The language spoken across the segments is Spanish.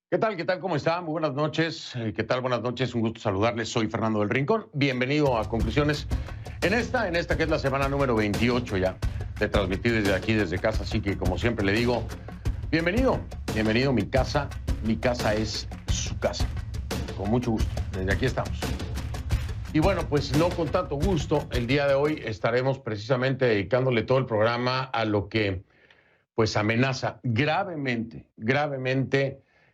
¿Qué tal? ¿Qué tal? ¿Cómo está? Muy buenas noches. ¿Qué tal? Buenas noches. Un gusto saludarles. Soy Fernando del Rincón. Bienvenido a Conclusiones en esta que es la semana número 28 ya de transmitir desde aquí, desde casa. Así que, como siempre le digo, bienvenido, bienvenido a mi casa. Mi casa es su casa. Con mucho gusto. Desde aquí estamos. Y bueno, pues no con tanto gusto. El día de hoy estaremos precisamente dedicándole todo el programa a lo que pues amenaza gravemente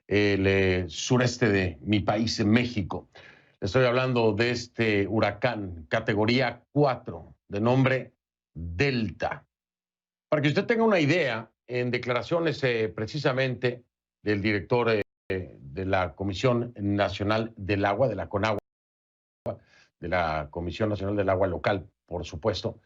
el sureste de mi país, México. Estoy hablando de este huracán categoría 4 de nombre Delta. Para que usted tenga una idea, en declaraciones precisamente del director de la Comisión Nacional del Agua, de la CONAGUA, de la Comisión Nacional del Agua Local, por supuesto,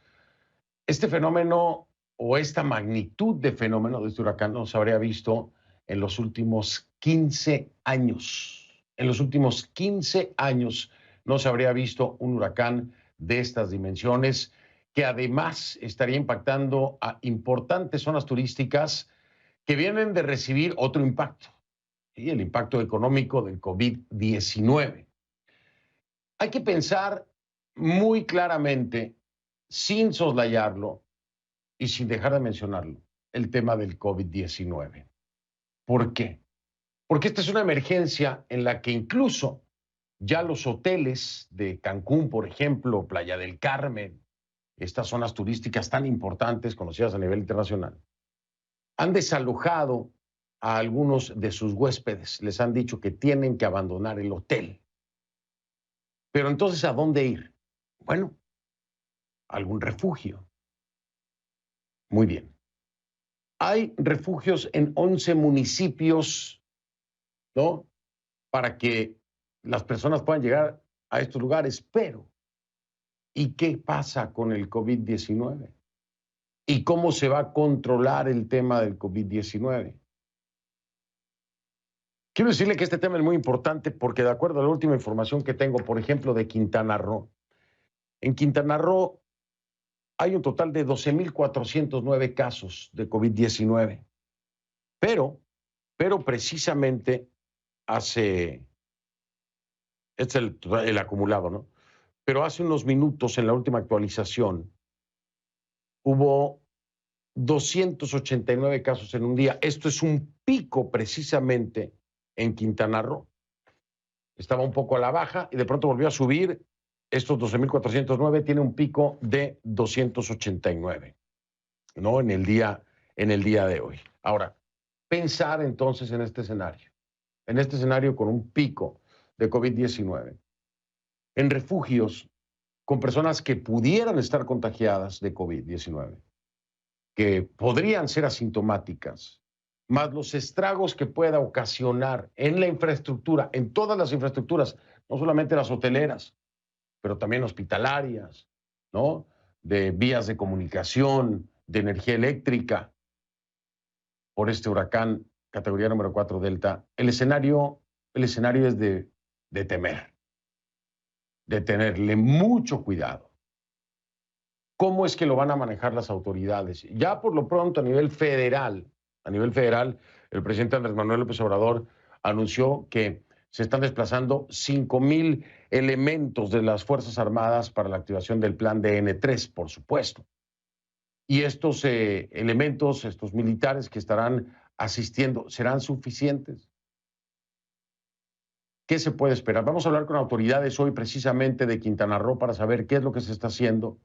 este fenómeno o esta magnitud de fenómeno de este huracán no se habría visto en los últimos 15 años. En los últimos 15 años no se habría visto un huracán de estas dimensiones que además estaría impactando a importantes zonas turísticas que vienen de recibir otro impacto, ¿sí? El impacto económico del COVID-19. Hay que pensar muy claramente, sin soslayarlo, y sin dejar de mencionarlo, el tema del COVID-19. ¿Por qué? Porque esta es una emergencia en la que incluso ya los hoteles de Cancún, por ejemplo, Playa del Carmen, estas zonas turísticas tan importantes, conocidas a nivel internacional, han desalojado a algunos de sus huéspedes. Les han dicho que tienen que abandonar el hotel. Pero entonces, ¿a dónde ir? Bueno, algún refugio. Muy bien. Hay refugios en 11 municipios, ¿no? Para que las personas puedan llegar a estos lugares. Pero, ¿y qué pasa con el COVID-19? ¿Y cómo se va a controlar el tema del COVID-19? Quiero decirle que este tema es muy importante porque de acuerdo a la última información que tengo, por ejemplo, de Quintana Roo, en Quintana Roo hay un total de 12,409 casos de COVID-19. Pero, pero precisamente hace, este es el acumulado, ¿no? Pero hace unos minutos, en la última actualización, hubo 289 casos en un día. Esto es un pico precisamente en Quintana Roo. Estaba un poco a la baja y de pronto volvió a subir. Estos 12,409 tiene un pico de 289, ¿no? En el día de hoy. Ahora, pensar entonces en este escenario con un pico de COVID-19, en refugios con personas que pudieran estar contagiadas de COVID-19, que podrían ser asintomáticas, más los estragos que pueda ocasionar en la infraestructura, en todas las infraestructuras, no solamente las hoteleras, pero también hospitalarias, ¿no? De vías de comunicación, de energía eléctrica, por este huracán categoría número 4 Delta. El escenario es de temer, de tenerle mucho cuidado. ¿Cómo es que lo van a manejar las autoridades? Ya por lo pronto a nivel federal, el presidente Andrés Manuel López Obrador anunció que se están desplazando 5,000 elementos de las Fuerzas Armadas para la activación del plan DN3, por supuesto. Y estos elementos, estos militares que estarán asistiendo, ¿serán suficientes? ¿Qué se puede esperar? Vamos a hablar con autoridades hoy precisamente de Quintana Roo para saber qué es lo que se está haciendo,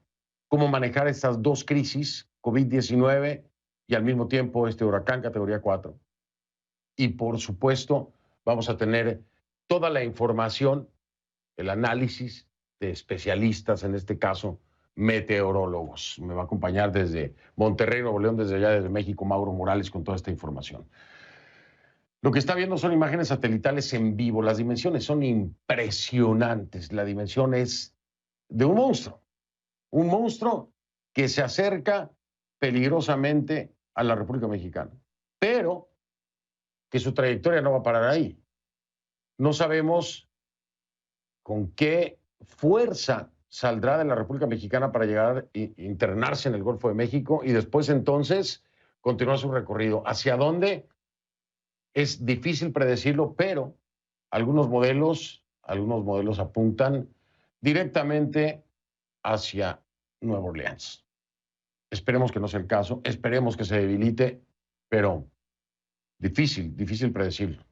cómo manejar estas dos crisis, COVID-19 y al mismo tiempo este huracán categoría 4. Y por supuesto, vamos a tener toda la información, el análisis de especialistas, en este caso, meteorólogos. Me va a acompañar desde Monterrey, Nuevo León, desde allá, desde México, Mauro Morales, con toda esta información. Lo que está viendo son imágenes satelitales en vivo. Las dimensiones son impresionantes. La dimensión es de un monstruo que se acerca peligrosamente a la República Mexicana, pero que su trayectoria no va a parar ahí. No sabemos con qué fuerza saldrá de la República Mexicana para llegar e internarse en el Golfo de México y después entonces continuar su recorrido. ¿Hacia dónde? Es difícil predecirlo, pero algunos modelos apuntan directamente hacia Nueva Orleans. Esperemos que no sea el caso, esperemos que se debilite, pero difícil predecirlo.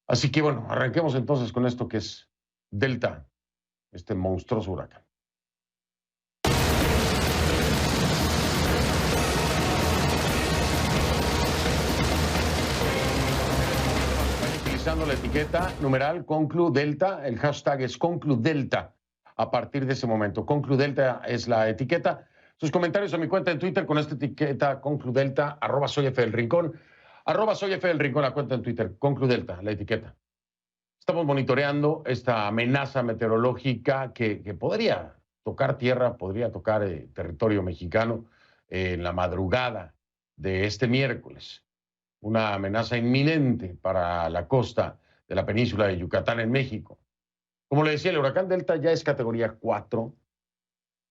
Así que bueno, arranquemos entonces con esto que es Delta, este monstruoso huracán. Utilizando la etiqueta numeral ConcluDelta, el hashtag es ConcluDelta a partir de ese momento. ConcluDelta es la etiqueta. Sus comentarios a mi cuenta en Twitter con esta etiqueta ConcluDelta, @soyfdelrincón, @soyfdelrincón, la cuenta en Twitter, ConcluDelta, la etiqueta. Estamos monitoreando esta amenaza meteorológica que podría tocar tierra, podría tocar territorio mexicano en la madrugada de este miércoles. Una amenaza inminente para la costa de la península de Yucatán en México. Como le decía, el huracán Delta ya es categoría 4,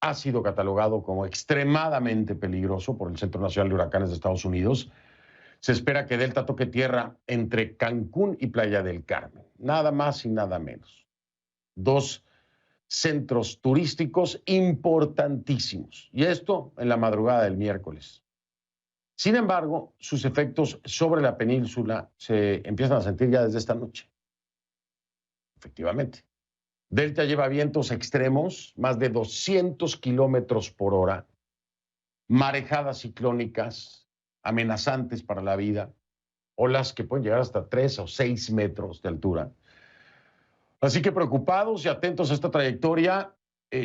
ha sido catalogado como extremadamente peligroso por el Centro Nacional de Huracanes de Estados Unidos. Se espera que Delta toque tierra entre Cancún y Playa del Carmen, nada más y nada menos. Dos centros turísticos importantísimos, y esto en la madrugada del miércoles. Sin embargo, sus efectos sobre la península se empiezan a sentir ya desde esta noche. Efectivamente. Delta lleva vientos extremos, más de 200 kilómetros por hora, marejadas ciclónicas amenazantes para la vida, olas que pueden llegar hasta 3 o 6 metros de altura. Así que preocupados y atentos a esta trayectoria,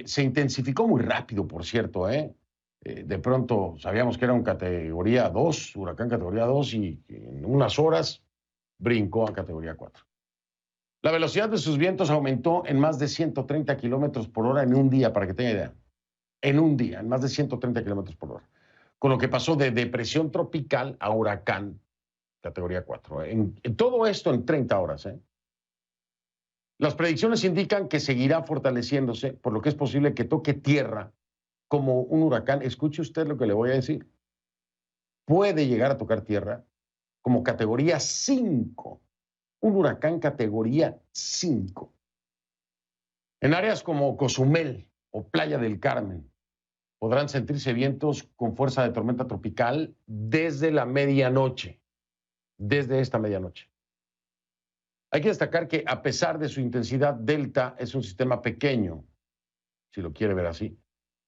se intensificó muy rápido, por cierto, de pronto sabíamos que era un categoría 2, huracán categoría 2, y en unas horas brincó a categoría 4. La velocidad de sus vientos aumentó en más de 130 kilómetros por hora en un día, para que tenga idea. En un día, en más de 130 kilómetros por hora. Con lo que pasó de depresión tropical a huracán categoría 4. En todo esto en 30 horas. Las predicciones indican que seguirá fortaleciéndose, por lo que es posible que toque tierra como un huracán. Escuche usted lo que le voy a decir. Puede llegar a tocar tierra como categoría 5. Un huracán categoría 5. En áreas como Cozumel o Playa del Carmen podrán sentirse vientos con fuerza de tormenta tropical desde la medianoche, desde esta medianoche. Hay que destacar que a pesar de su intensidad, Delta es un sistema pequeño, si lo quiere ver así.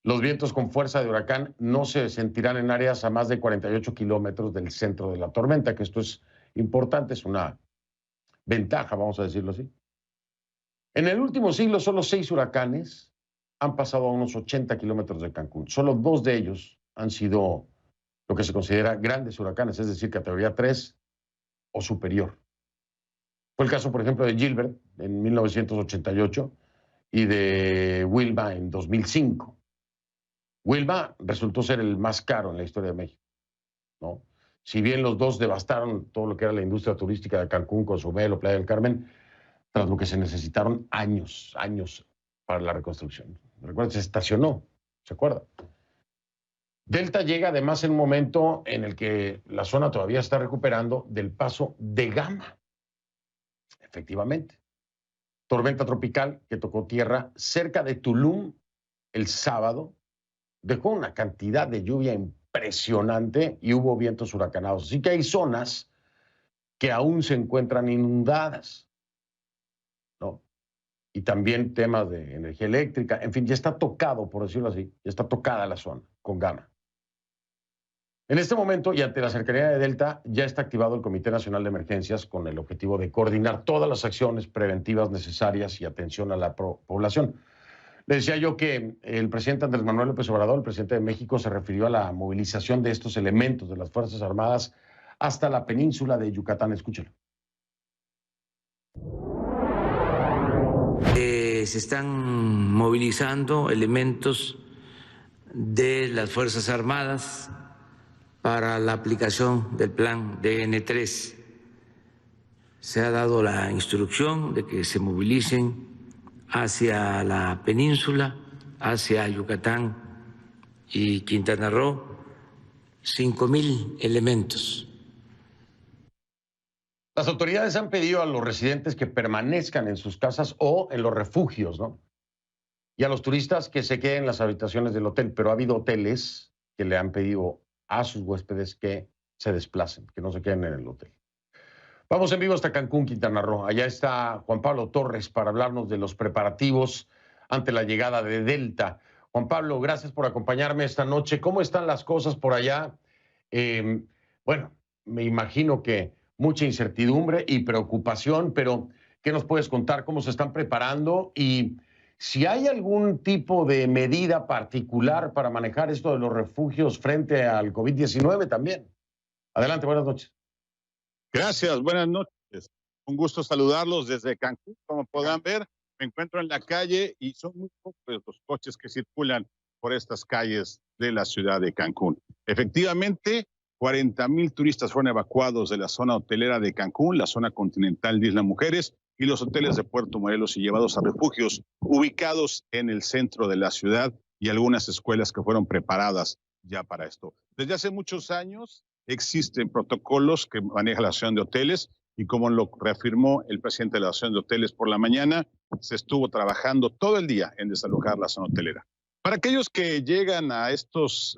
Los vientos con fuerza de huracán no se sentirán en áreas a más de 48 kilómetros del centro de la tormenta, que esto es importante, es una ventaja, vamos a decirlo así. En el último siglo, solo 6 huracanes han pasado a unos 80 kilómetros de Cancún. Solo 2 de ellos han sido lo que se considera grandes huracanes, es decir, categoría 3 o superior. Fue el caso, por ejemplo, de Gilbert en 1988 y de Wilma en 2005. Wilma resultó ser el más caro en la historia de México, ¿no? Si bien los dos devastaron todo lo que era la industria turística de Cancún, Cozumel o Playa del Carmen, tras lo que se necesitaron años para la reconstrucción. Recuerden, se estacionó, ¿se acuerdan? Delta llega además en un momento en el que la zona todavía está recuperando del paso de Gama. Efectivamente. Tormenta tropical que tocó tierra cerca de Tulum el sábado, dejó una cantidad de lluvia impresionante y hubo vientos huracanados. Así que hay zonas que aún se encuentran inundadas, ¿no? Y también temas de energía eléctrica. En fin, ya está tocado, por decirlo así, ya está tocada la zona con Gama. En este momento, y ante la cercanía de Delta, ya está activado el Comité Nacional de Emergencias con el objetivo de coordinar todas las acciones preventivas necesarias y atención a la población. Le decía yo que el presidente Andrés Manuel López Obrador, el presidente de México, se refirió a la movilización de estos elementos de las Fuerzas Armadas hasta la península de Yucatán. Escúchelo. Se están movilizando elementos de las Fuerzas Armadas para la aplicación del plan DN3. Se ha dado la instrucción de que se movilicen hacia la península, hacia Yucatán y Quintana Roo, 5,000 elementos. Las autoridades han pedido a los residentes que permanezcan en sus casas o en los refugios, ¿no? Y a los turistas que se queden en las habitaciones del hotel, pero ha habido hoteles que le han pedido a sus huéspedes que se desplacen, que no se queden en el hotel. Vamos en vivo hasta Cancún, Quintana Roo. Allá está Juan Pablo Torres para hablarnos de los preparativos ante la llegada de Delta. Juan Pablo, gracias por acompañarme esta noche. ¿Cómo están las cosas por allá? Bueno, me imagino que mucha incertidumbre y preocupación, pero ¿qué nos puedes contar? ¿Cómo se están preparando? Y si hay algún tipo de medida particular para manejar esto de los refugios frente al COVID-19 también. Adelante, buenas noches. Gracias, buenas noches. Un gusto saludarlos desde Cancún. Como podrán ver, me encuentro en la calle y son muy pocos los coches que circulan por estas calles de la ciudad de Cancún. Efectivamente, 40,000 turistas fueron evacuados de la zona hotelera de Cancún, la zona continental de Isla Mujeres y los hoteles de Puerto Morelos y llevados a refugios ubicados en el centro de la ciudad y algunas escuelas que fueron preparadas ya para esto. Desde hace muchos años existen protocolos que maneja la Asociación de Hoteles y como lo reafirmó el presidente de la Asociación de Hoteles por la mañana, se estuvo trabajando todo el día en desalojar la zona hotelera. Para aquellos que llegan a estos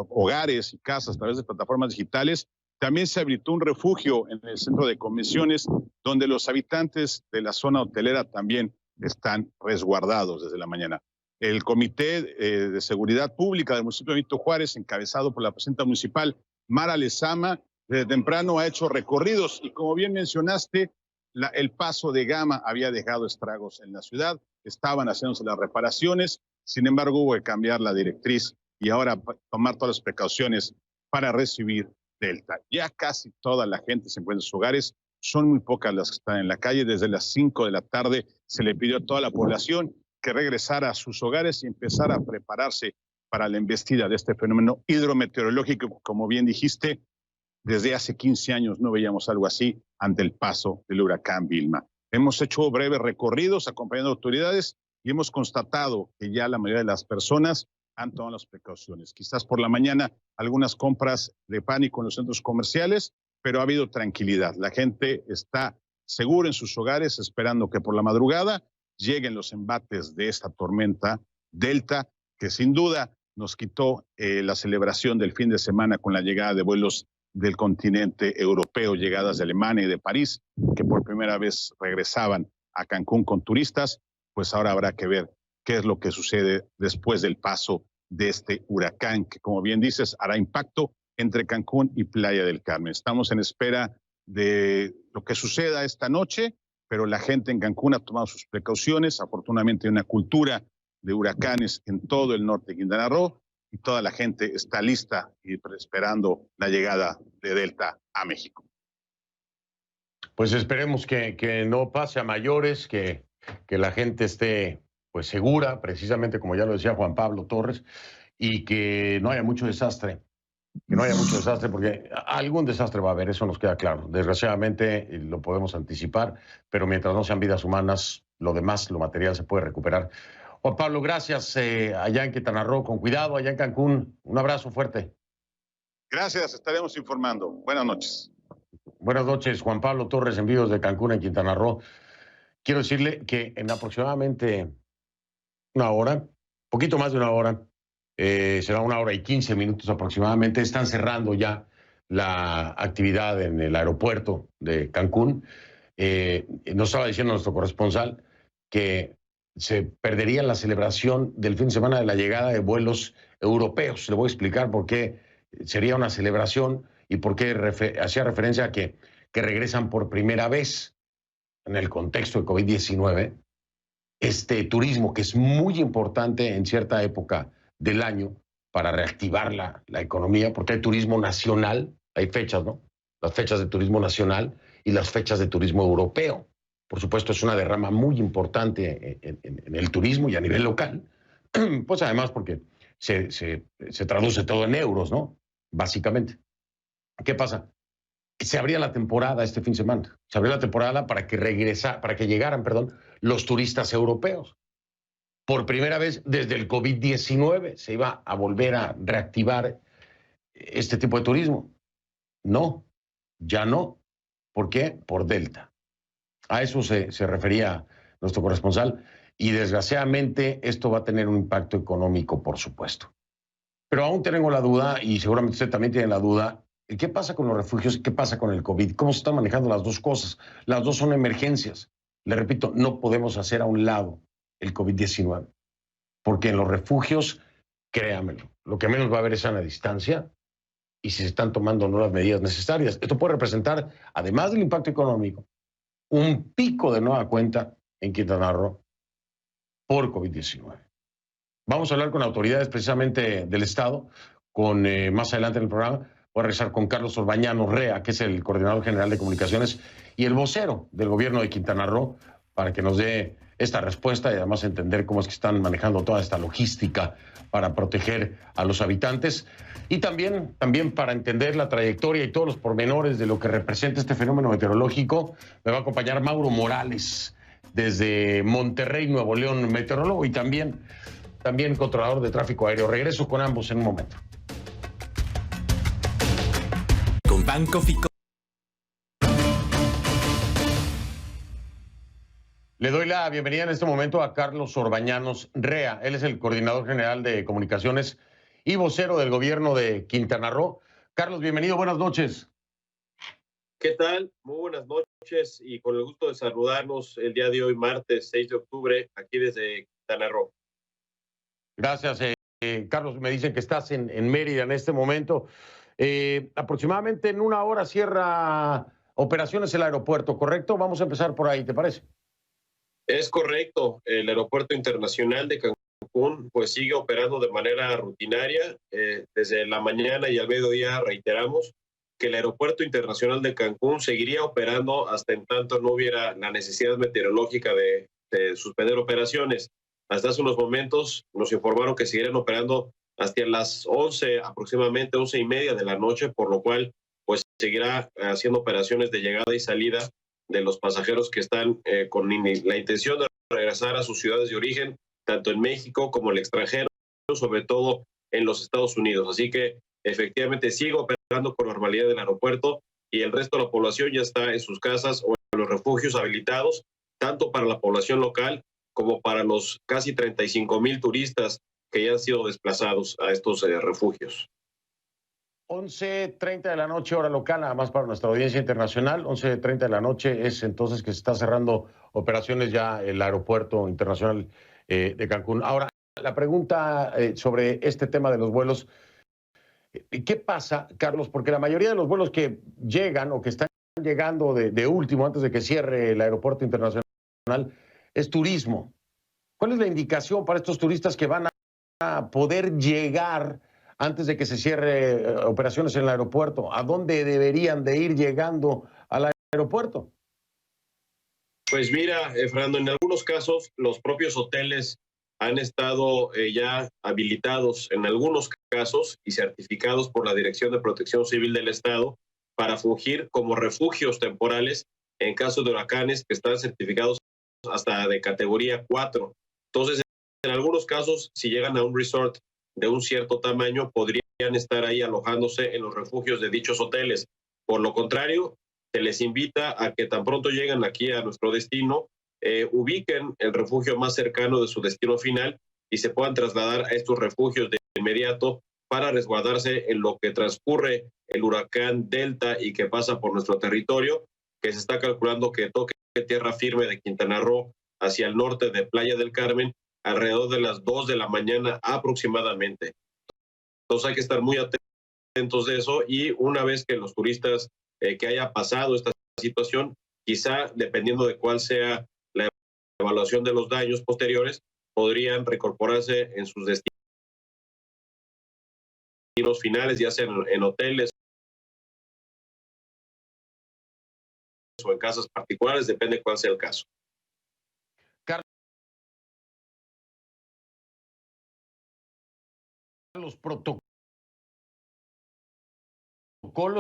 hogares y casas a través de plataformas digitales, también se habilitó un refugio en el centro de convenciones donde los habitantes de la zona hotelera también están resguardados desde la mañana. El Comité de Seguridad Pública del municipio de Benito Juárez, encabezado por la presidenta municipal Mara Lezama, desde temprano ha hecho recorridos y como bien mencionaste, el paso de Gama había dejado estragos en la ciudad, estaban haciéndose las reparaciones, sin embargo hubo que cambiar la directriz y ahora tomar todas las precauciones para recibir Delta. Ya casi toda la gente se encuentra en sus hogares, son muy pocas las que están en la calle, desde las 5 de la tarde se le pidió a toda la población que regresara a sus hogares y empezara a prepararse para la embestida de este fenómeno hidrometeorológico, como bien dijiste, desde hace 15 años no veíamos algo así ante el paso del huracán Vilma. Hemos hecho breves recorridos acompañando a autoridades y hemos constatado que ya la mayoría de las personas han tomado las precauciones. Quizás por la mañana algunas compras de pánico en los centros comerciales, pero ha habido tranquilidad. La gente está segura en sus hogares esperando que por la madrugada lleguen los embates de esta tormenta Delta, que sin duda nos quitó la celebración del fin de semana con la llegada de vuelos del continente europeo, llegadas de Alemania y de París, que por primera vez regresaban a Cancún con turistas, pues ahora habrá que ver qué es lo que sucede después del paso de este huracán, que como bien dices, hará impacto entre Cancún y Playa del Carmen. Estamos en espera de lo que suceda esta noche, pero la gente en Cancún ha tomado sus precauciones. Afortunadamente hay una cultura de huracanes en todo el norte de Quintana Roo y toda la gente está lista y esperando la llegada de Delta a México. Pues esperemos que no pase a mayores, que la gente esté pues segura, precisamente como ya lo decía Juan Pablo Torres, y que no haya mucho desastre. Que no haya mucho desastre, porque algún desastre va a haber, eso nos queda claro. Desgraciadamente lo podemos anticipar, pero mientras no sean vidas humanas, lo demás, lo material, se puede recuperar. Juan Pablo, gracias. Allá en Quintana Roo, con cuidado, allá en Cancún. Un abrazo fuerte. Gracias, estaremos informando. Buenas noches. Buenas noches, Juan Pablo Torres, en vivo de Cancún, en Quintana Roo. Quiero decirle que en aproximadamente una hora, poquito más de una hora, será 1 hora y 15 minutos aproximadamente, están cerrando ya la actividad en el aeropuerto de Cancún. Nos estaba diciendo nuestro corresponsal que se perdería la celebración del fin de semana de la llegada de vuelos europeos. Le voy a explicar por qué sería una celebración y por qué hacía referencia a que regresan por primera vez en el contexto de COVID-19 este turismo que es muy importante en cierta época del año para reactivar la economía, porque hay turismo nacional, hay fechas, ¿no? Las fechas de turismo nacional y las fechas de turismo europeo. Por supuesto, es una derrama muy importante en el turismo y a nivel local, pues además porque se traduce todo en euros, ¿no? Básicamente. ¿Qué pasa? Se abría la temporada este fin de semana. Se abrió la temporada para que llegaran, los turistas europeos. Por primera vez desde el COVID-19 se iba a volver a reactivar este tipo de turismo. No, ya no. ¿Por qué? Por Delta. A eso se refería nuestro corresponsal y desgraciadamente esto va a tener un impacto económico, por supuesto. Pero aún tengo la duda, y seguramente usted también tiene la duda, ¿qué pasa con los refugios? ¿Qué pasa con el COVID? ¿Cómo se están manejando las dos cosas? Las dos son emergencias. Le repito, no podemos hacer a un lado el COVID-19, porque en los refugios, créanmelo, lo que menos va a haber es sana distancia y si se están tomando no las medidas necesarias. Esto puede representar, además del impacto económico, un pico de nueva cuenta en Quintana Roo por COVID-19. Vamos a hablar con autoridades precisamente del Estado, más adelante en el programa. Voy a regresar con Carlos Orbañanos Rea, que es el coordinador general de comunicaciones y el vocero del gobierno de Quintana Roo, para que nos dé esta respuesta y además entender cómo es que están manejando toda esta logística para proteger a los habitantes y también para entender la trayectoria y todos los pormenores de lo que representa este fenómeno meteorológico. Me va a acompañar Mauro Morales desde Monterrey, Nuevo León, meteorólogo y también controlador de tráfico aéreo. Regreso con ambos en un momento. Con Banco Fico. Le doy la bienvenida en este momento a Carlos Orbañanos Rea. Él es el coordinador general de comunicaciones y vocero del gobierno de Quintana Roo. Carlos, bienvenido, buenas noches. ¿Qué tal? Muy buenas noches y con el gusto de saludarnos el día de hoy, martes 6 de octubre, aquí desde Quintana Roo. Gracias, Carlos. Me dicen que estás en Mérida en este momento. Aproximadamente en una hora cierra operaciones el aeropuerto, ¿correcto? Vamos a empezar por ahí, ¿te parece? Es correcto. El Aeropuerto Internacional de Cancún pues sigue operando de manera rutinaria. Desde la mañana y al mediodía reiteramos que el Aeropuerto Internacional de Cancún seguiría operando hasta en tanto no hubiera la necesidad meteorológica de suspender operaciones. Hasta hace unos momentos nos informaron que seguirían operando hasta las 11, aproximadamente 11:30 de la noche, por lo cual pues seguirá haciendo operaciones de llegada y salida de los pasajeros que están con la intención de regresar a sus ciudades de origen, tanto en México como en el extranjero, sobre todo en los Estados Unidos. Así que efectivamente sigue operando con normalidad el aeropuerto y el resto de la población ya está en sus casas o en los refugios habilitados, tanto para la población local como para los casi 35,000 turistas que ya han sido desplazados a estos refugios. 11:30 de la noche, hora local, nada más para nuestra audiencia internacional. 11:30 de la noche es entonces que se está cerrando operaciones ya el Aeropuerto Internacional de Cancún. Ahora, la pregunta sobre este tema de los vuelos, ¿qué pasa, Carlos? Porque la mayoría de los vuelos que llegan o que están llegando de último, antes de que cierre el Aeropuerto Internacional, es turismo. ¿Cuál es la indicación para estos turistas que van a poder llegar antes de que se cierre operaciones en el aeropuerto? ¿A dónde deberían de ir llegando al aeropuerto? Pues mira, Fernando, en algunos casos los propios hoteles han estado ya habilitados en algunos casos y certificados por la Dirección de Protección Civil del Estado para fungir como refugios temporales en caso de huracanes que están certificados hasta de categoría 4. Entonces, en algunos casos, si llegan a un resort de un cierto tamaño, podrían estar ahí alojándose en los refugios de dichos hoteles. Por lo contrario, se les invita a que tan pronto llegan aquí a nuestro destino, ubiquen el refugio más cercano de su destino final y se puedan trasladar a estos refugios de inmediato para resguardarse en lo que transcurre el huracán Delta y que pasa por nuestro territorio, que se está calculando que toque tierra firme de Quintana Roo hacia el norte de Playa del Carmen alrededor de las 2 de la mañana aproximadamente. Entonces hay que estar muy atentos de eso y una vez que los turistas que haya pasado esta situación, quizá dependiendo de cuál sea la evaluación de los daños posteriores, podrían reincorporarse en sus destinos finales, ya sea en hoteles o en casas particulares, depende cuál sea el caso. Los protocolos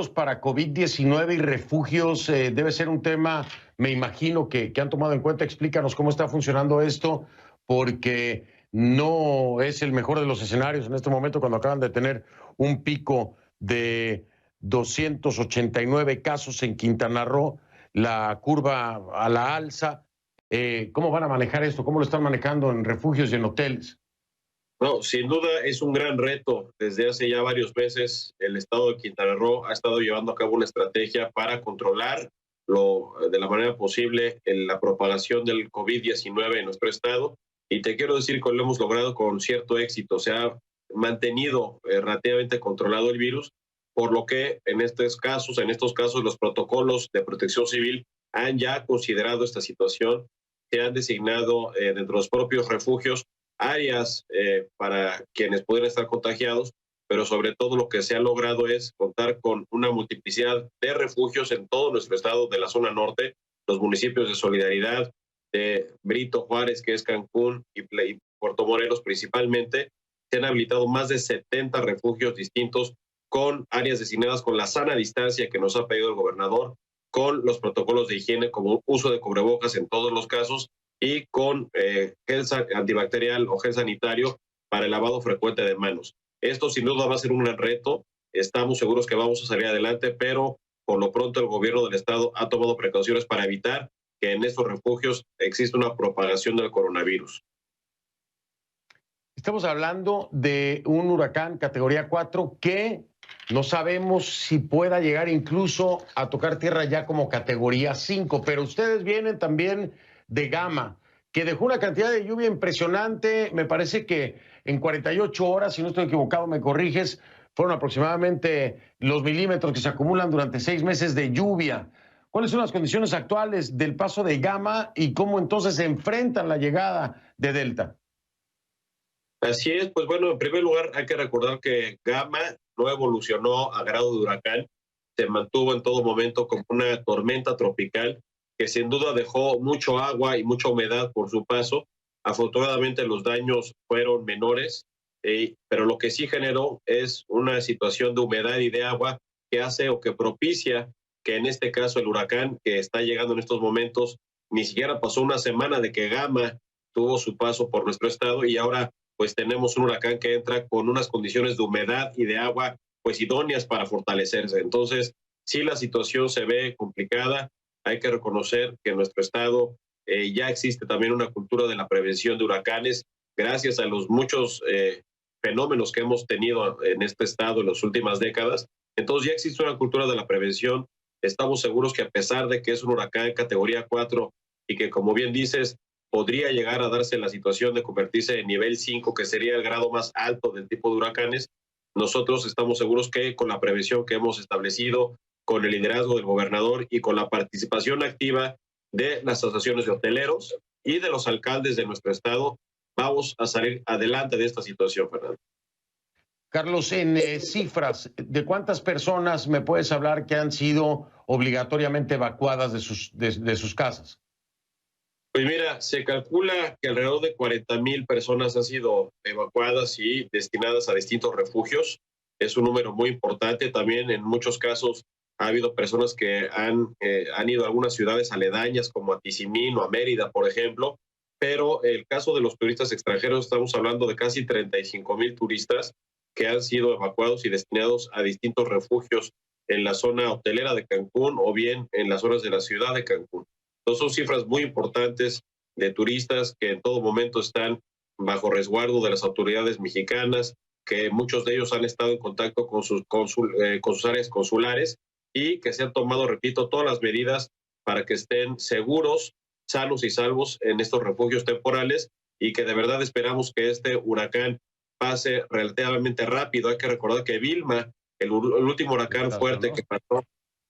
para COVID-19 y refugios debe ser un tema, me imagino, que han tomado en cuenta. Explícanos cómo está funcionando esto, porque no es el mejor de los escenarios en este momento cuando acaban de tener un pico de 289 casos en Quintana Roo. la curva a la alza. ¿Cómo van a manejar esto? ¿Cómo lo están manejando en refugios y en hoteles? No, sin duda es un gran reto. Desde hace ya varios meses el estado de Quintana Roo ha estado llevando a cabo una estrategia para controlar de la manera posible la propagación del COVID-19 en nuestro estado. Y te quiero decir que lo hemos logrado con cierto éxito. Se ha mantenido relativamente controlado el virus, por lo que en estos casos los protocolos de protección civil han ya considerado esta situación. Se han designado dentro de los propios refugios áreas para quienes pudieran estar contagiados, pero sobre todo lo que se ha logrado es contar con una multiplicidad de refugios en todo nuestro estado de la zona norte, los municipios de Solidaridad, de Brito Juárez, que es Cancún, y Puerto Morelos principalmente. Se han habilitado más de 70 refugios distintos con áreas designadas con la sana distancia que nos ha pedido el gobernador, con los protocolos de higiene como uso de cubrebocas en todos los casos y con gel antibacterial o gel sanitario para el lavado frecuente de manos. Esto sin duda va a ser un gran reto. Estamos seguros que vamos a salir adelante, pero por lo pronto el gobierno del estado ha tomado precauciones para evitar que en estos refugios exista una propagación del coronavirus. Estamos hablando de un huracán categoría 4 que no sabemos si pueda llegar incluso a tocar tierra ya como categoría 5, pero ustedes vienen también de Gama, que dejó una cantidad de lluvia impresionante. Me parece que en 48 horas, si no estoy equivocado, me corriges, fueron aproximadamente los milímetros que se acumulan durante 6 meses de lluvia. ¿Cuáles son las condiciones actuales del paso de Gama y cómo entonces se enfrentan la llegada de Delta? Así es, pues bueno, en primer lugar hay que recordar que Gama no evolucionó a grado de huracán, se mantuvo en todo momento como una tormenta tropical que sin duda dejó mucho agua y mucha humedad por su paso. Afortunadamente los daños fueron menores, pero lo que sí generó es una situación de humedad y de agua que hace o que propicia que en este caso el huracán que está llegando en estos momentos, ni siquiera pasó una semana de que Gama tuvo su paso por nuestro estado y ahora pues tenemos un huracán que entra con unas condiciones de humedad y de agua pues idóneas para fortalecerse. Entonces, sí la situación se ve complicada. Hay que reconocer que en nuestro estado ya existe también una cultura de la prevención de huracanes, gracias a los muchos fenómenos que hemos tenido en este estado en las últimas décadas. Entonces ya existe una cultura de la prevención. Estamos seguros que a pesar de que es un huracán categoría 4 y que, como bien dices, podría llegar a darse la situación de convertirse en nivel 5, que sería el grado más alto del tipo de huracanes, nosotros estamos seguros que con la prevención que hemos establecido, con el liderazgo del gobernador y con la participación activa de las asociaciones de hoteleros y de los alcaldes de nuestro estado, vamos a salir adelante de esta situación, Fernando. Carlos, en cifras, ¿de cuántas personas me puedes hablar que han sido obligatoriamente evacuadas de sus casas? Pues mira, se calcula que alrededor de 40,000 personas han sido evacuadas y destinadas a distintos refugios. Es un número muy importante. También en muchos casos ha habido personas que han ido a algunas ciudades aledañas como a Tizimín o a Mérida, por ejemplo. Pero el caso de los turistas extranjeros, estamos hablando de casi 35,000 turistas que han sido evacuados y destinados a distintos refugios en la zona hotelera de Cancún o bien en las zonas de la ciudad de Cancún. Entonces son cifras muy importantes de turistas que en todo momento están bajo resguardo de las autoridades mexicanas, que muchos de ellos han estado en contacto con sus áreas consulares y que se han tomado, repito, todas las medidas para que estén seguros, sanos y salvos en estos refugios temporales y que de verdad esperamos que este huracán pase relativamente rápido. Hay que recordar que Vilma, el último huracán fuerte que pasó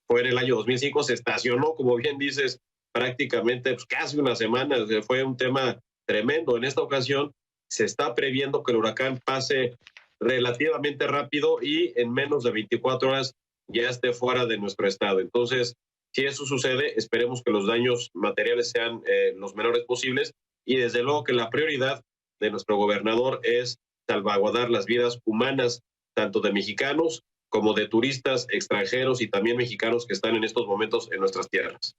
fue en el año 2005, se estacionó, como bien dices, prácticamente pues, casi una semana. Fue un tema tremendo. En esta ocasión se está previendo que el huracán pase relativamente rápido y en menos de 24 horas ya esté fuera de nuestro estado. Entonces, si eso sucede, esperemos que los daños materiales sean los menores posibles y desde luego que la prioridad de nuestro gobernador es salvaguardar las vidas humanas, tanto de mexicanos como de turistas extranjeros y también mexicanos que están en estos momentos en nuestras tierras.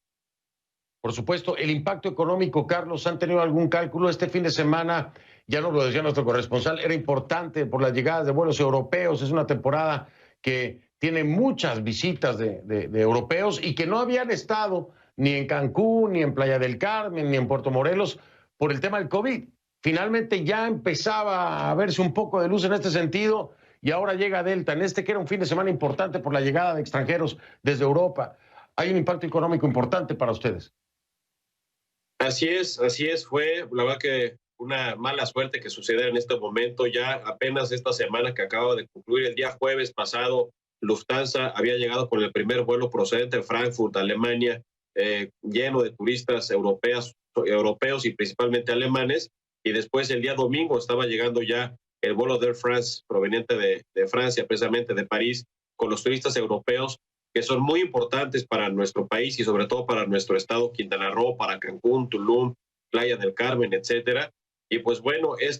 Por supuesto, el impacto económico, Carlos, ¿han tenido algún cálculo? Este fin de semana, ya nos lo decía nuestro corresponsal, era importante por las llegadas de vuelos europeos. Es una temporada que tiene muchas visitas de europeos y que no habían estado ni en Cancún, ni en Playa del Carmen, ni en Puerto Morelos, por el tema del COVID. Finalmente ya empezaba a verse un poco de luz en este sentido y ahora llega Delta, en este que era un fin de semana importante por la llegada de extranjeros desde Europa. Hay un impacto económico importante para ustedes. Así es, fue la verdad que una mala suerte que sucediera en este momento. Ya apenas esta semana que acaba de concluir, el día jueves pasado, Lufthansa había llegado con el primer vuelo procedente de Frankfurt, Alemania, lleno de turistas europeos y principalmente alemanes, y después el día domingo estaba llegando ya el vuelo de Air France proveniente de Francia, precisamente de París, con los turistas europeos que son muy importantes para nuestro país y sobre todo para nuestro estado Quintana Roo, para Cancún, Tulum, Playa del Carmen, etcétera. Y pues bueno, es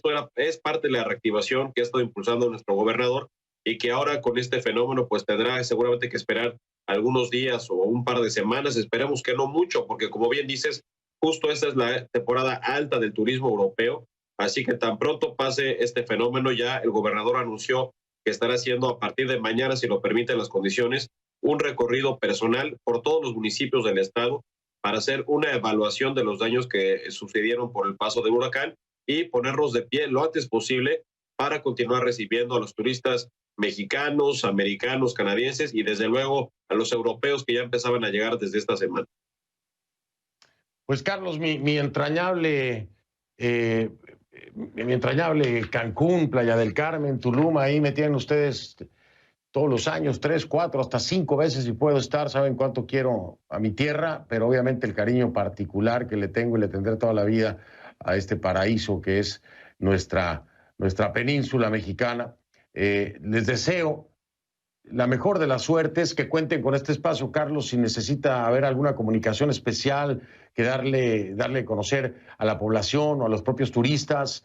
parte de la reactivación que ha estado impulsando nuestro gobernador y que ahora con este fenómeno pues tendrá seguramente que esperar algunos días o un par de semanas. Esperemos que no mucho, porque como bien dices, justo esta es la temporada alta del turismo europeo. Así que tan pronto pase este fenómeno, ya el gobernador anunció que estará haciendo a partir de mañana, si lo permiten las condiciones, un recorrido personal por todos los municipios del estado para hacer una evaluación de los daños que sucedieron por el paso del huracán y ponernos de pie lo antes posible para continuar recibiendo a los turistas mexicanos, americanos, canadienses y desde luego a los europeos que ya empezaban a llegar desde esta semana. Pues Carlos, mi entrañable Cancún, Playa del Carmen, Tulum, ahí me tienen ustedes todos los años, 3, 4, hasta 5 veces si puedo estar. Saben cuánto quiero a mi tierra, pero obviamente el cariño particular que le tengo y le tendré toda la vida a este paraíso que es nuestra península mexicana. Les deseo la mejor de las suertes, que cuenten con este espacio, Carlos, si necesita haber alguna comunicación especial que darle a conocer a la población o a los propios turistas,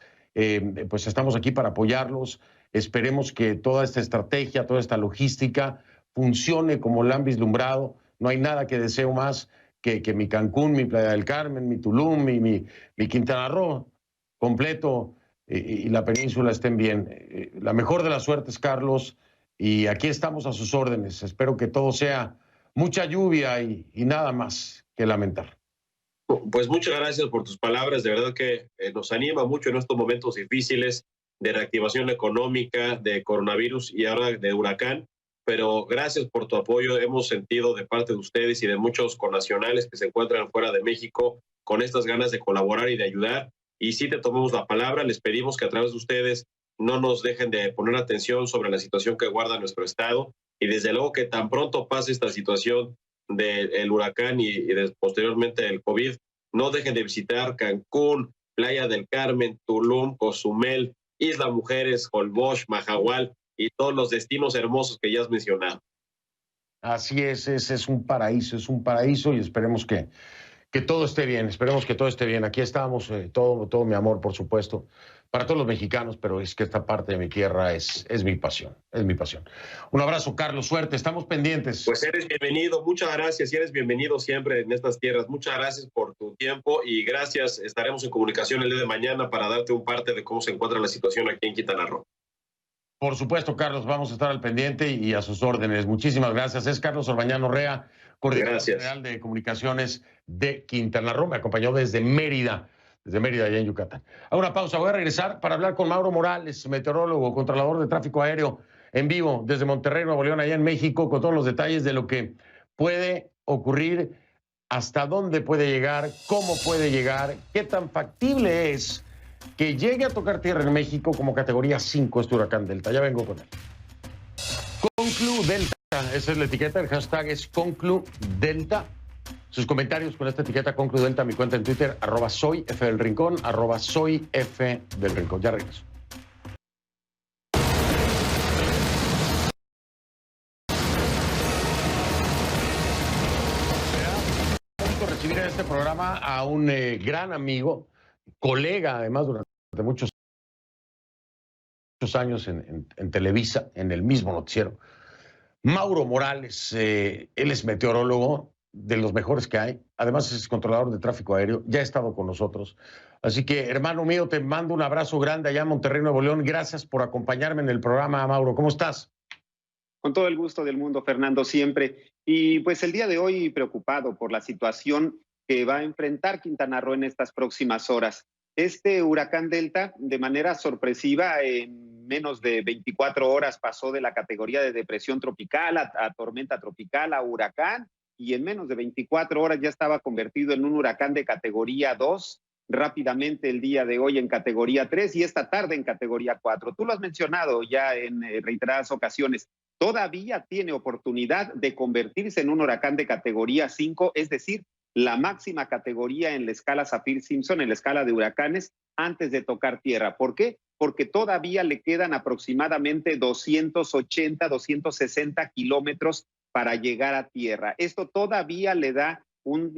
pues estamos aquí para apoyarlos. Esperemos que toda esta estrategia, toda esta logística funcione como la han vislumbrado. No hay nada que deseo más que mi Cancún, mi Playa del Carmen, mi Tulum, mi Quintana Roo completo y la península estén bien. La mejor de las suertes, Carlos, y aquí estamos a sus órdenes. Espero que todo sea mucha lluvia y nada más que lamentar. Pues muchas gracias por tus palabras. De verdad que nos anima mucho en estos momentos difíciles de reactivación económica, de coronavirus y ahora de huracán. Pero gracias por tu apoyo. Hemos sentido de parte de ustedes y de muchos connacionales que se encuentran fuera de México con estas ganas de colaborar y de ayudar. Y sí te tomamos la palabra. Les pedimos que a través de ustedes no nos dejen de poner atención sobre la situación que guarda nuestro estado. Y desde luego que tan pronto pase esta situación del huracán y posteriormente el COVID, no dejen de visitar Cancún, Playa del Carmen, Tulum, Cozumel, Isla Mujeres, Holbox, Mahahual y todos los destinos hermosos que ya has mencionado. Así es, es un paraíso y esperemos que todo esté bien, esperemos que todo esté bien. Aquí estamos, todo mi amor, por supuesto, para todos los mexicanos, pero es que esta parte de mi tierra es mi pasión, es mi pasión. Un abrazo, Carlos, suerte, estamos pendientes. Pues eres bienvenido, muchas gracias y eres bienvenido siempre en estas tierras. Muchas gracias por tu tiempo y gracias. Estaremos en comunicación el día de mañana para darte un parte de cómo se encuentra la situación aquí en Quintana Roo. Por supuesto, Carlos, vamos a estar al pendiente y a sus órdenes. Muchísimas gracias. Es Carlos Orbañano Rea, coordinador general de comunicaciones de Quintana Roo. Me acompañó desde Mérida, allá en Yucatán. A una pausa, voy a regresar para hablar con Mauro Morales, meteorólogo, controlador de tráfico aéreo, en vivo desde Monterrey, Nuevo León, allá en México, con todos los detalles de lo que puede ocurrir, hasta dónde puede llegar, cómo puede llegar, qué tan factible es que llegue a tocar tierra en México como categoría 5 este huracán Delta. Ya vengo con él. Conclu Delta, esa es la etiqueta, el hashtag es Conclu Delta. Sus comentarios con esta etiqueta Conclu Delta, mi cuenta en Twitter, @soyfdelrincón, @soyfdelrincón. Ya regreso. Recibir en este programa a un gran amigo, colega además durante muchos años en Televisa, en el mismo noticiero. Mauro Morales, él es meteorólogo de los mejores que hay, además es controlador de tráfico aéreo, ya ha estado con nosotros. Así que, hermano mío, te mando un abrazo grande allá en Monterrey, Nuevo León. Gracias por acompañarme en el programa, Mauro. ¿Cómo estás? Con todo el gusto del mundo, Fernando, siempre. Y pues el día de hoy preocupado por la situación que va a enfrentar Quintana Roo en estas próximas horas. Este huracán Delta, de manera sorpresiva, en menos de 24 horas pasó de la categoría de depresión tropical a tormenta tropical, a huracán, y en menos de 24 horas ya estaba convertido en un huracán de categoría 2, rápidamente el día de hoy en categoría 3 y esta tarde en categoría 4. Tú lo has mencionado ya en reiteradas ocasiones. Todavía tiene oportunidad de convertirse en un huracán de categoría 5, es decir, la máxima categoría en la escala Saffir-Simpson, en la escala de huracanes, antes de tocar tierra. ¿Por qué? Porque todavía le quedan aproximadamente 280, 260 kilómetros para llegar a tierra. Esto todavía le da un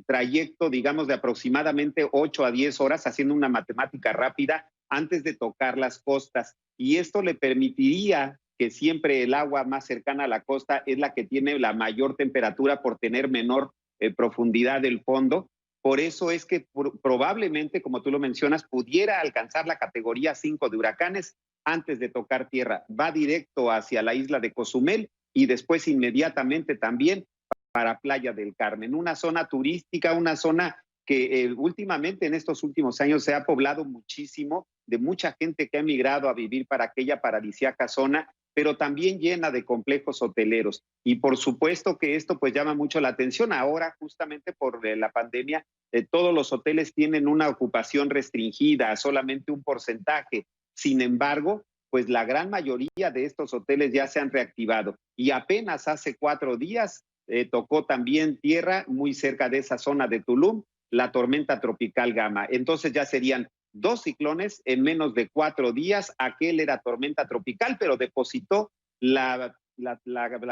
trayecto, digamos, de aproximadamente 8 a 10 horas, haciendo una matemática rápida, antes de tocar las costas. Y esto le permitiría que siempre el agua más cercana a la costa es la que tiene la mayor temperatura por tener menor profundidad del fondo. Por eso es que probablemente, como tú lo mencionas, pudiera alcanzar la categoría 5 de huracanes antes de tocar tierra. Va directo hacia la isla de Cozumel y después inmediatamente también para Playa del Carmen, una zona turística, una zona que últimamente en estos últimos años se ha poblado muchísimo, de mucha gente que ha emigrado a vivir para aquella paradisíaca zona, pero también llena de complejos hoteleros. Y por supuesto que esto pues llama mucho la atención. Ahora, justamente por la pandemia, todos los hoteles tienen una ocupación restringida, solamente un porcentaje. Sin embargo, pues la gran mayoría de estos hoteles ya se han reactivado. Y apenas hace 4 días tocó también tierra muy cerca de esa zona de Tulum, la tormenta tropical Gama. Entonces ya serían 2 ciclones en menos de 4 días. Aquel era tormenta tropical, pero depositó la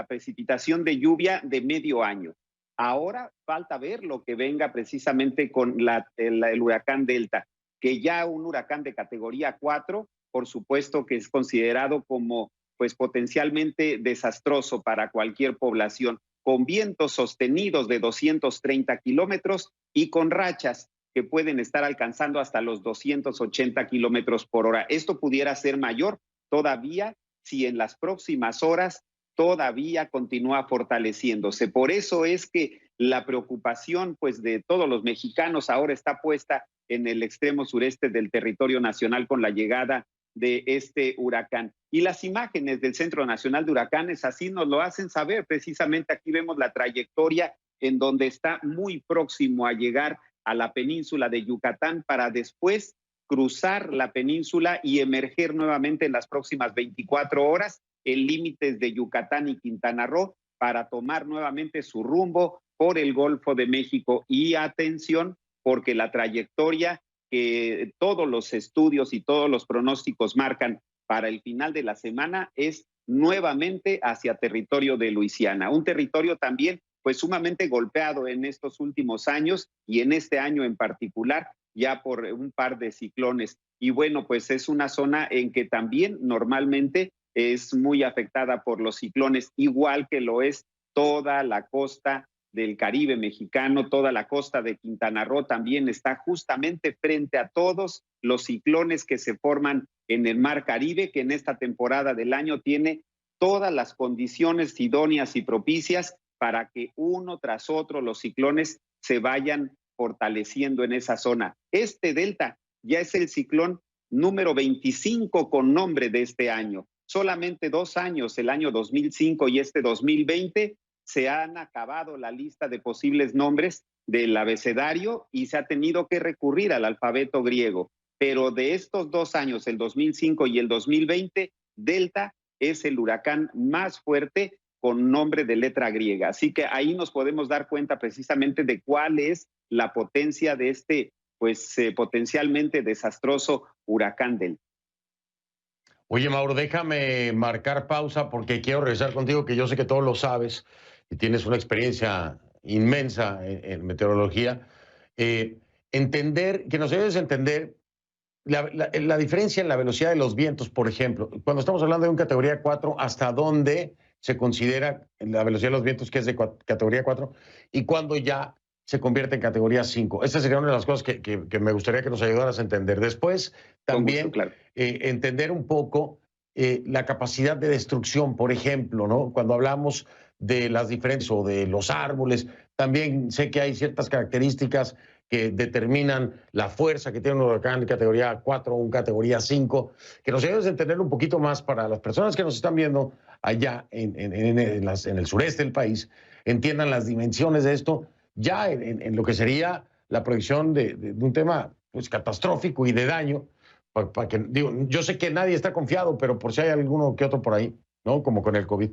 precipitación de lluvia de medio año. Ahora falta ver lo que venga precisamente con el huracán Delta, que ya un huracán de categoría 4, por supuesto que es considerado como pues potencialmente desastroso para cualquier población, con vientos sostenidos de 230 kilómetros y con rachas que pueden estar alcanzando hasta los 280 kilómetros por hora. Esto pudiera ser mayor todavía si en las próximas horas todavía continúa fortaleciéndose. Por eso es que la preocupación pues de todos los mexicanos ahora está puesta en el extremo sureste del territorio nacional con la llegada de este huracán. Y las imágenes del Centro Nacional de Huracanes así nos lo hacen saber. Precisamente aquí vemos la trayectoria en donde está muy próximo a llegar a la península de Yucatán para después cruzar la península y emerger nuevamente en las próximas 24 horas en límites de Yucatán y Quintana Roo para tomar nuevamente su rumbo por el Golfo de México. Y atención, porque la trayectoria que todos los estudios y todos los pronósticos marcan para el final de la semana es nuevamente hacia territorio de Luisiana, un territorio también pues sumamente golpeado en estos últimos años y en este año en particular ya por un par de ciclones. Y bueno, pues es una zona en que también normalmente es muy afectada por los ciclones, igual que lo es toda la costa del Caribe mexicano, toda la costa de Quintana Roo también está justamente frente a todos los ciclones que se forman en el Mar Caribe, que en esta temporada del año tiene todas las condiciones idóneas y propicias para que uno tras otro los ciclones se vayan fortaleciendo en esa zona. Este Delta ya es el ciclón número 25 con nombre de este año. Solamente 2 años, el año 2005 y este 2020, se han acabado la lista de posibles nombres del abecedario y se ha tenido que recurrir al alfabeto griego. Pero de estos 2 años, el 2005 y el 2020, Delta es el huracán más fuerte con nombre de letra griega. Así que ahí nos podemos dar cuenta precisamente de cuál es la potencia de este, pues potencialmente desastroso huracán Delta. Oye, Mauro, déjame marcar pausa porque quiero regresar contigo, que yo sé que todo lo sabes y tienes una experiencia inmensa en meteorología. Que nos ayudes a entender la diferencia en la velocidad de los vientos, por ejemplo. Cuando estamos hablando de una categoría 4, ¿hasta dónde se considera la velocidad de los vientos que es de categoría 4? Y cuando ya se convierte en categoría 5. Esa sería una de las cosas que me gustaría que nos ayudaras a entender. Después, también Con gusto, claro. Entender un poco la capacidad de destrucción, por ejemplo, ¿no? Cuando hablamos de las diferencias o de los árboles, también sé que hay ciertas características que determinan la fuerza que tiene un huracán de categoría 4 o un categoría 5, que nos ayudes a entender un poquito más para las personas que nos están viendo allá en el sureste del país, entiendan las dimensiones de esto, ya en lo que sería la proyección de un tema pues, catastrófico y de daño. Para que, digo, yo sé que nadie está confiado, pero por si hay alguno que otro por ahí, ¿no? Como con el COVID.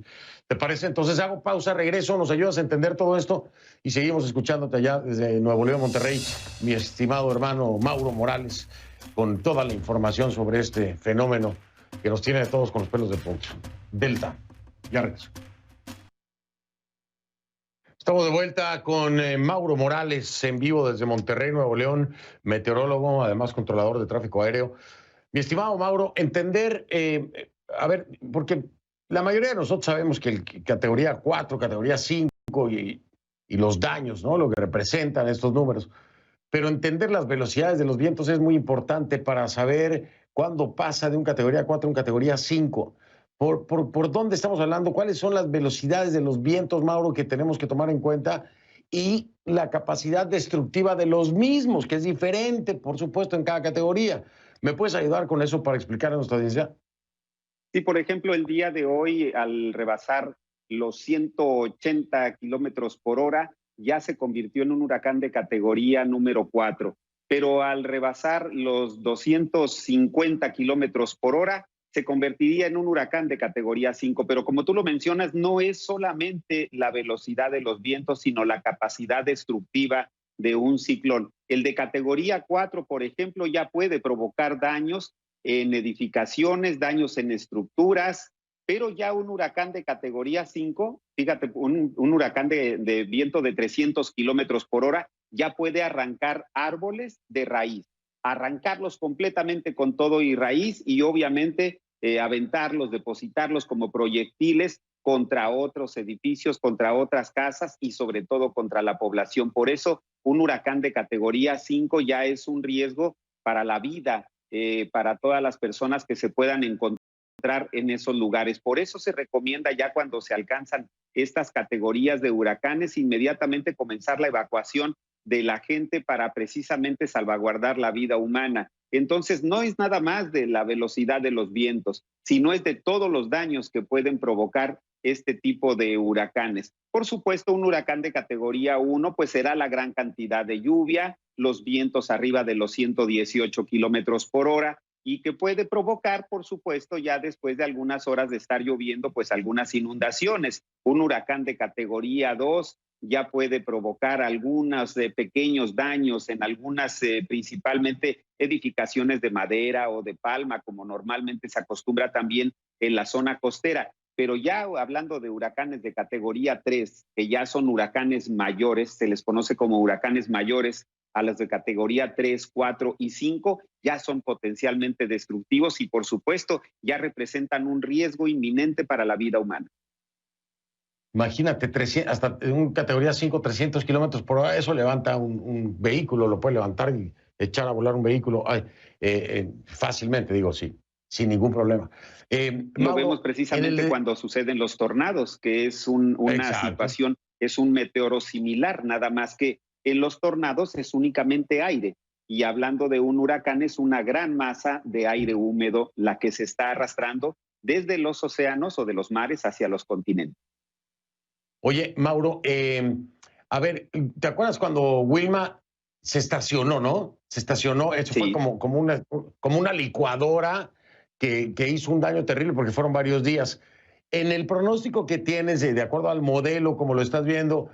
¿Te parece? Entonces hago pausa, regreso, nos ayudas a entender todo esto y seguimos escuchándote allá desde Nuevo León, Monterrey, mi estimado hermano Mauro Morales, con toda la información sobre este fenómeno que nos tiene a todos con los pelos de punta. Delta. Ya regreso. Estamos de vuelta con Mauro Morales en vivo desde Monterrey, Nuevo León, meteorólogo, además controlador de tráfico aéreo. Mi estimado Mauro, entender, a ver, porque la mayoría de nosotros sabemos que el categoría 4, categoría 5 y los daños, ¿no? Lo que representan estos números. Pero entender las velocidades de los vientos es muy importante para saber cuándo pasa de un categoría 4 a un categoría 5. ¿Por dónde estamos hablando? ¿Cuáles son las velocidades de los vientos, Mauro, que tenemos que tomar en cuenta? Y la capacidad destructiva de los mismos, que es diferente, por supuesto, en cada categoría. ¿Me puedes ayudar con eso para explicar a nuestra audiencia? Sí, por ejemplo, el día de hoy, al rebasar los 180 kilómetros por hora, ya se convirtió en un huracán de categoría número 4. Pero al rebasar los 250 kilómetros por hora, se convertiría en un huracán de categoría 5. Pero como tú lo mencionas, no es solamente la velocidad de los vientos, sino la capacidad destructiva de un ciclón. El de categoría 4, por ejemplo, ya puede provocar daños en edificaciones, daños en estructuras, pero ya un huracán de categoría 5, fíjate, un huracán de viento de 300 kilómetros por hora, ya puede arrancar árboles de raíz, arrancarlos completamente con todo y raíz y obviamente aventarlos, depositarlos como proyectiles contra otros edificios, contra otras casas y sobre todo contra la población. Por eso, un huracán de categoría 5 ya es un riesgo para la vida, para todas las personas que se puedan encontrar en esos lugares. Por eso se recomienda ya cuando se alcanzan estas categorías de huracanes, inmediatamente comenzar la evacuación de la gente para precisamente salvaguardar la vida humana. Entonces, no es nada más de la velocidad de los vientos, sino es de todos los daños que pueden provocar este tipo de huracanes. Por supuesto, un huracán de categoría 1, pues será la gran cantidad de lluvia, los vientos arriba de los 118 kilómetros por hora y que puede provocar, por supuesto, ya después de algunas horas de estar lloviendo, pues algunas inundaciones. Un huracán de categoría 2 ya puede provocar algunos pequeños daños en algunas, principalmente edificaciones de madera o de palma, como normalmente se acostumbra también en la zona costera. Pero ya hablando de huracanes de categoría 3, que ya son huracanes mayores, se les conoce como huracanes mayores, a las de categoría 3, 4 y 5, ya son potencialmente destructivos y, por supuesto, ya representan un riesgo inminente para la vida humana. Imagínate, hasta en categoría 5, 300 kilómetros por hora, eso levanta un vehículo, lo puede levantar y echar a volar un vehículo fácilmente, digo, sí, sin ningún problema. Lo vemos precisamente cuando suceden los tornados, que es una situación, es un meteoro similar, nada más que en los tornados es únicamente aire. Y hablando de un huracán, es una gran masa de aire húmedo la que se está arrastrando desde los océanos o de los mares hacia los continentes. Oye, Mauro, a ver, ¿te acuerdas cuando Wilma se estacionó, no? Se estacionó, eso sí. Fue como una licuadora que hizo un daño terrible porque fueron varios días. En el pronóstico que tienes, de acuerdo al modelo, como lo estás viendo,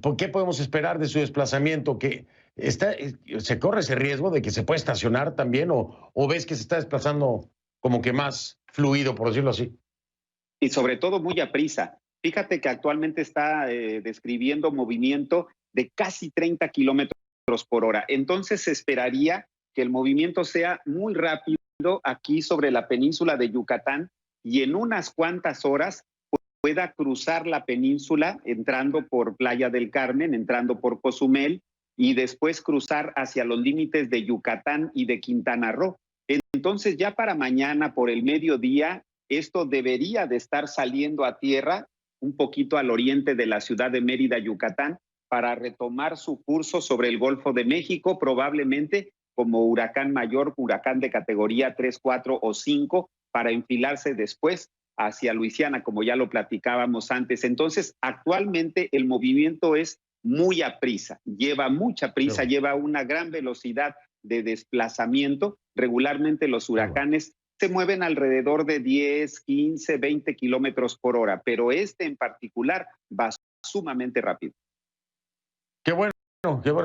¿por qué podemos esperar de su desplazamiento? ¿Que se corre ese riesgo de que se puede estacionar también o ves que se está desplazando como que más fluido, por decirlo así? Y sobre todo muy a prisa. Fíjate que actualmente está describiendo movimiento de casi 30 kilómetros por hora. Entonces se esperaría que el movimiento sea muy rápido aquí sobre la península de Yucatán y en unas cuantas horas pueda cruzar la península entrando por Playa del Carmen, entrando por Cozumel y después cruzar hacia los límites de Yucatán y de Quintana Roo. Entonces ya para mañana por el mediodía Esto debería de estar saliendo a tierra un poquito al oriente de la ciudad de Mérida, Yucatán, para retomar su curso sobre el Golfo de México, probablemente como huracán mayor, huracán de categoría 3, 4 o 5, para enfilarse después hacia Luisiana, como ya lo platicábamos antes. Entonces, actualmente el movimiento es muy aprisa, lleva mucha prisa, lleva una gran velocidad de desplazamiento. Regularmente los huracanes se mueven alrededor de 10, 15, 20 kilómetros por hora, pero este en particular va sumamente rápido. Qué bueno,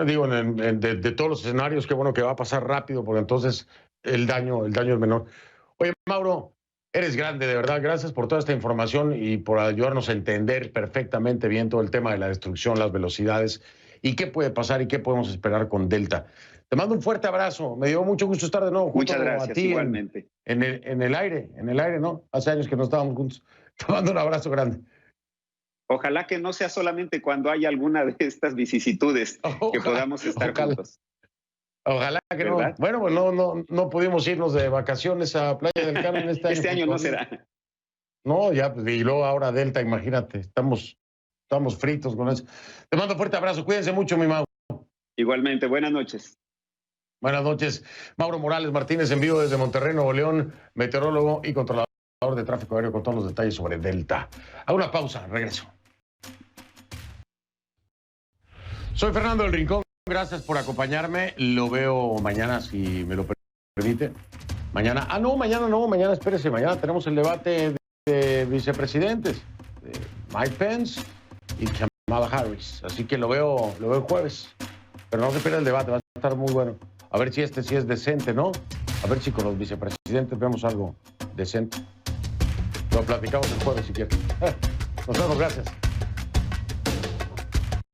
digo, de todos los escenarios, qué bueno que va a pasar rápido, porque entonces el daño es menor. Oye, Mauro, eres grande, de verdad. Gracias por toda esta información y por ayudarnos a entender perfectamente bien todo el tema de la destrucción, las velocidades y qué puede pasar y qué podemos esperar con Delta. Te mando un fuerte abrazo. Me dio mucho gusto estar de nuevo junto Muchas gracias, a ti igualmente. En el aire, ¿no? Hace años que no estábamos juntos. Te mando un abrazo grande. Ojalá que no sea solamente cuando haya alguna de estas vicisitudes que podamos estar juntos. Ojalá que ¿verdad? no. Bueno, pues no pudimos irnos de vacaciones a Playa del Carmen este año. Este año no será. No, ya, y luego ahora Delta, imagínate, estamos fritos con eso. Te mando un fuerte abrazo, cuídense mucho, mi Mau. Igualmente, buenas noches. Buenas noches. Mauro Morales Martínez, en vivo desde Monterrey, Nuevo León, meteorólogo y controlador de tráfico aéreo con todos los detalles sobre Delta. Hago una pausa, regreso. Soy Fernando del Rincón, gracias por acompañarme. Lo veo mañana, si me lo permite. Mañana espérese, mañana tenemos el debate de vicepresidentes, de Mike Pence y Kamala Harris. Así que lo veo el jueves. Pero no se pierda el debate, va a estar muy bueno. A ver si sí es decente, ¿no? A ver si con los vicepresidentes vemos algo decente. Lo platicamos el jueves si quieren. Nos vemos, gracias.